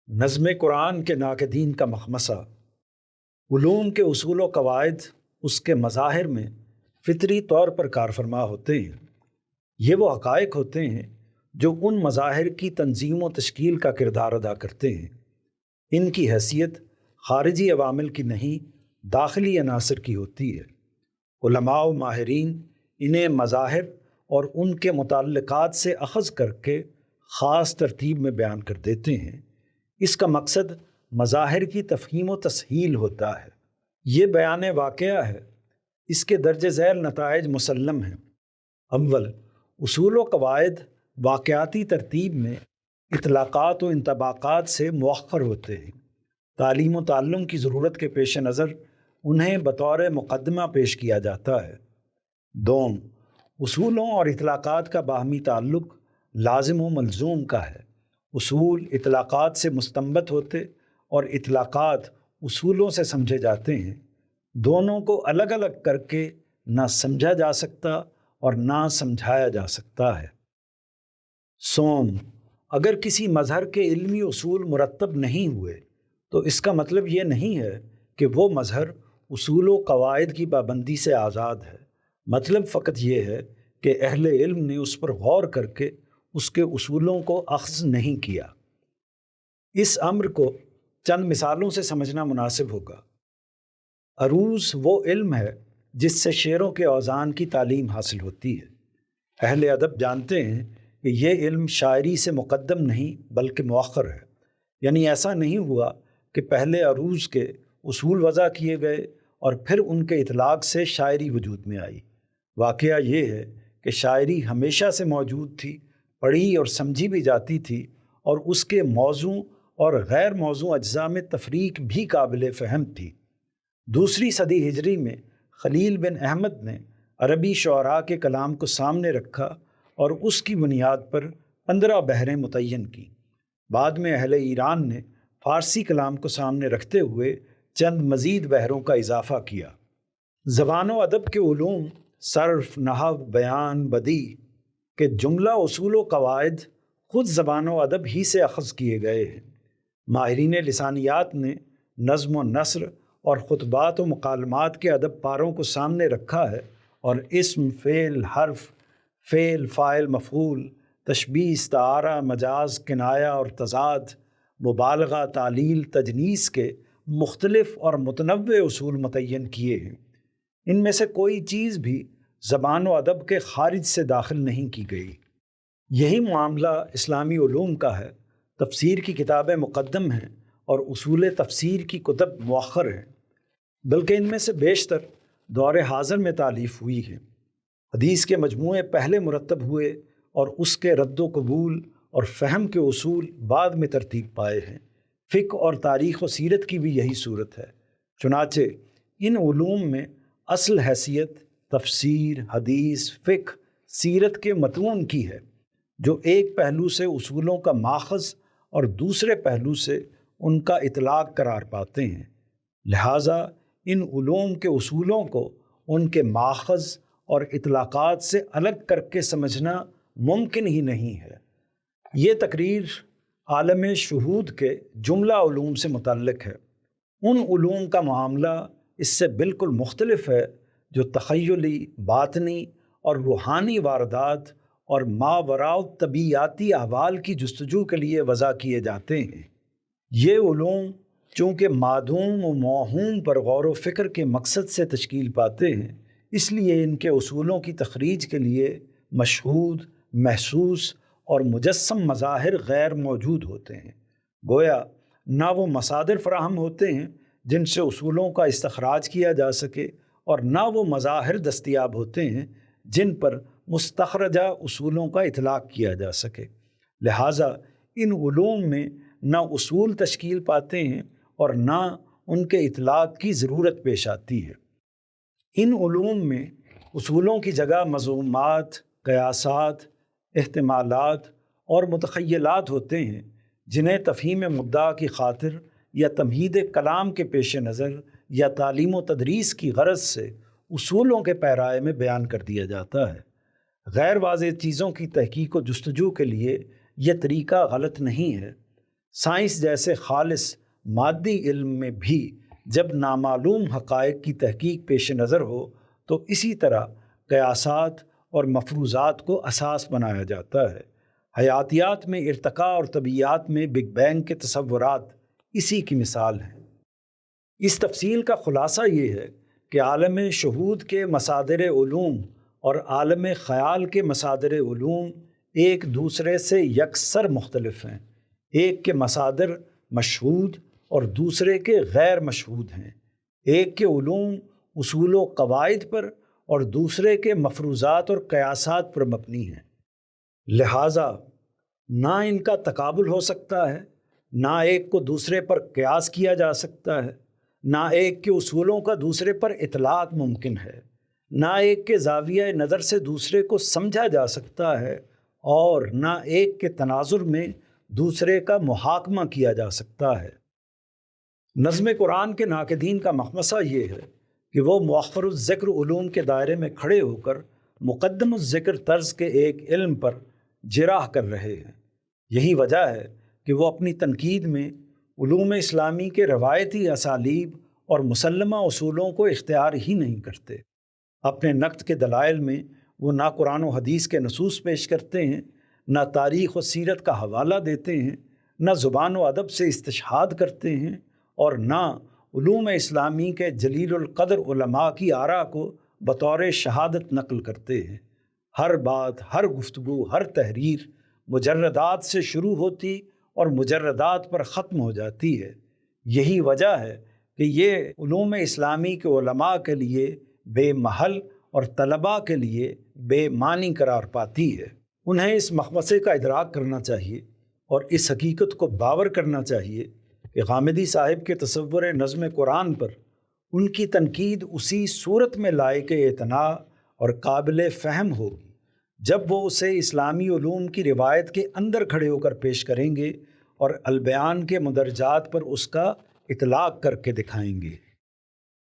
نظم قرآن کے ناقدین کا مخمصہ۔ علوم کے اصول و قواعد اس کے مظاہر میں فطری طور پر کارفرما ہوتے ہیں۔ یہ وہ حقائق ہوتے ہیں جو ان مظاہر کی تنظیم و تشکیل کا کردار ادا کرتے ہیں۔ ان کی حیثیت خارجی عوامل کی نہیں، داخلی عناصر کی ہوتی ہے۔ علماء و ماہرین انہیں مظاہر اور ان کے متعلقات سے اخذ کر کے خاص ترتیب میں بیان کر دیتے ہیں۔ اس کا مقصد مظاہر کی تفہیم و تسہیل ہوتا ہے۔ یہ بیان واقعہ ہے۔ اس کے درج ذیل نتائج مسلم ہیں۔ اول، اصول و قواعد واقعاتی ترتیب میں اطلاقات و انطباقات سے مؤخر ہوتے ہیں۔ تعلیم و تعلم کی ضرورت کے پیش نظر انہیں بطور مقدمہ پیش کیا جاتا ہے۔ دوم، اصولوں اور اطلاقات کا باہمی تعلق لازم و ملزوم کا ہے۔ اصول اطلاقات سے مستنبت ہوتے اور اطلاقات اصولوں سے سمجھے جاتے ہیں۔ دونوں کو الگ الگ کر کے نہ سمجھا جا سکتا اور نہ سمجھایا جا سکتا ہے۔ سوم، اگر کسی مظہر کے علمی اصول مرتب نہیں ہوئے تو اس کا مطلب یہ نہیں ہے کہ وہ مظہر اصول و قواعد کی پابندی سے آزاد ہے۔ مطلب فقط یہ ہے کہ اہل علم نے اس پر غور کر کے اس کے اصولوں کو اخذ نہیں کیا۔ اس امر کو چند مثالوں سے سمجھنا مناسب ہوگا۔ عروض وہ علم ہے جس سے شعروں کے اوزان کی تعلیم حاصل ہوتی ہے۔ اہل ادب جانتے ہیں کہ یہ علم شاعری سے مقدم نہیں بلکہ مؤخر ہے، یعنی ایسا نہیں ہوا کہ پہلے عروض کے اصول وضع کیے گئے اور پھر ان کے اطلاق سے شاعری وجود میں آئی۔ واقعہ یہ ہے کہ شاعری ہمیشہ سے موجود تھی، پڑھی اور سمجھی بھی جاتی تھی، اور اس کے موضوع اور غیر موضوع اجزاء میں تفریق بھی قابل فہم تھی۔ دوسری صدی ہجری میں خلیل بن احمد نے عربی شعراء کے کلام کو سامنے رکھا اور اس کی بنیاد پر 15 بحریں متعین کیں۔ بعد میں اہل ایران نے فارسی کلام کو سامنے رکھتے ہوئے چند مزید بحروں کا اضافہ کیا۔ زبان و ادب کے علوم صرف، نحو، بیان، بدیع کے جملہ اصول و قواعد خود زبان و ادب ہی سے اخذ کیے گئے ہیں۔ ماہرین لسانیات نے نظم و نثر اور خطبات و مکالمات کے ادب پاروں کو سامنے رکھا ہے اور اسم، فعل، حرف، فعل، فاعل، مفعول، تشبیہ، استعارہ، مجاز، کنایہ اور تضاد، مبالغہ، تعلیل، تجنیس کے مختلف اور متنوع اصول متعین کیے ہیں۔ ان میں سے کوئی چیز بھی زبان و ادب کے خارج سے داخل نہیں کی گئی۔ یہی معاملہ اسلامی علوم کا ہے۔ تفسیر کی کتابیں مقدم ہیں اور اصول تفسیر کی کتب مؤخر ہیں، بلکہ ان میں سے بیشتر دور حاضر میں تالیف ہوئی ہیں۔ حدیث کے مجموعے پہلے مرتب ہوئے اور اس کے رد و قبول اور فہم کے اصول بعد میں ترتیب پائے ہیں۔ فقہ اور تاریخ و سیرت کی بھی یہی صورت ہے۔ چنانچہ ان علوم میں اصل حیثیت تفسیر، حدیث، فقہ، سیرت کے متون کی ہے، جو ایک پہلو سے اصولوں کا ماخذ اور دوسرے پہلو سے ان کا اطلاق قرار پاتے ہیں۔ لہٰذا ان علوم کے اصولوں کو ان کے ماخذ اور اطلاقات سے الگ کر کے سمجھنا ممکن ہی نہیں ہے۔ یہ تقریر عالم شہود کے جملہ علوم سے متعلق ہے۔ ان علوم کا معاملہ اس سے بالکل مختلف ہے جو تخیلی، باطنی اور روحانی واردات اور ماوراء طبیعیاتی احوال کی جستجو کے لیے وضع کیے جاتے ہیں۔ یہ علوم چونکہ معدوم و موہوم پر غور و فکر کے مقصد سے تشکیل پاتے ہیں، اس لیے ان کے اصولوں کی تخریج کے لیے مشہود، محسوس اور مجسم مظاہر غیر موجود ہوتے ہیں۔ گویا نہ وہ مصادر فراہم ہوتے ہیں جن سے اصولوں کا استخراج کیا جا سکے، اور نہ وہ مظاہر دستیاب ہوتے ہیں جن پر مستخرجہ اصولوں کا اطلاق کیا جا سکے۔ لہٰذا ان علوم میں نہ اصول تشکیل پاتے ہیں اور نہ ان کے اطلاق کی ضرورت پیش آتی ہے۔ ان علوم میں اصولوں کی جگہ مضمومات، قیاسات، احتمالات اور متخیلات ہوتے ہیں، جنہیں تفہیم مدعا کی خاطر یا تمہید کلام کے پیش نظر یا تعلیم و تدریس کی غرض سے اصولوں کے پیرائے میں بیان کر دیا جاتا ہے۔ غیر واضح چیزوں کی تحقیق و جستجو کے لیے یہ طریقہ غلط نہیں ہے۔ سائنس جیسے خالص مادی علم میں بھی جب نامعلوم حقائق کی تحقیق پیش نظر ہو تو اسی طرح قیاسات اور مفروضات کو اساس بنایا جاتا ہے۔ حیاتیات میں ارتقاء اور طبیعیات میں بگ بینگ کے تصورات اسی کی مثال ہیں۔ اس تفصیل کا خلاصہ یہ ہے کہ عالم شہود کے مصادر علوم اور عالم خیال کے مصادر علوم ایک دوسرے سے یکسر مختلف ہیں۔ ایک کے مصادر مشہود اور دوسرے کے غیر مشہود ہیں۔ ایک کے علوم اصول و قواعد پر اور دوسرے کے مفروضات اور قیاسات پر مبنی ہیں، لہٰذا نہ ان کا تقابل ہو سکتا ہے، نہ ایک کو دوسرے پر قیاس کیا جا سکتا ہے، نہ ایک کے اصولوں کا دوسرے پر اطلاق ممکن ہے، نہ ایک کے زاویہ نظر سے دوسرے کو سمجھا جا سکتا ہے، اور نہ ایک کے تناظر میں دوسرے کا محاکمہ کیا جا سکتا ہے۔ نظم قرآن کے ناقدین کا مخمصہ یہ ہے کہ وہ مؤخر الذکر علوم کے دائرے میں کھڑے ہو کر مقدم الذکر طرز کے ایک علم پر جراح کر رہے ہیں۔ یہی وجہ ہے کہ وہ اپنی تنقید میں علوم اسلامی کے روایتی اسالیب اور مسلمہ اصولوں کو اختیار ہی نہیں کرتے۔ اپنے نقد کے دلائل میں وہ نہ قرآن و حدیث کے نصوص پیش کرتے ہیں، نہ تاریخ و سیرت کا حوالہ دیتے ہیں، نہ زبان و ادب سے استشہاد کرتے ہیں، اور نہ علوم اسلامی کے جلیل القدر علماء کی آراء کو بطور شہادت نقل کرتے ہیں۔ ہر بات، ہر گفتگو، ہر تحریر مجردات سے شروع ہوتی اور مجردات پر ختم ہو جاتی ہے۔ یہی وجہ ہے کہ یہ علوم اسلامی کے علماء کے لیے بے محل اور طلباء کے لیے بے معنی قرار پاتی ہے۔ انہیں اس مخمصے کا ادراک کرنا چاہیے اور اس حقیقت کو باور کرنا چاہیے کہ غامدی صاحب کے تصور نظم قرآن پر ان کی تنقید اسی صورت میں لائق اعتناء اور قابل فہم ہوگی جب وہ اسے اسلامی علوم کی روایت کے اندر کھڑے ہو کر پیش کریں گے اور البیان کے مدرجات پر اس کا اطلاق کر کے دکھائیں گے۔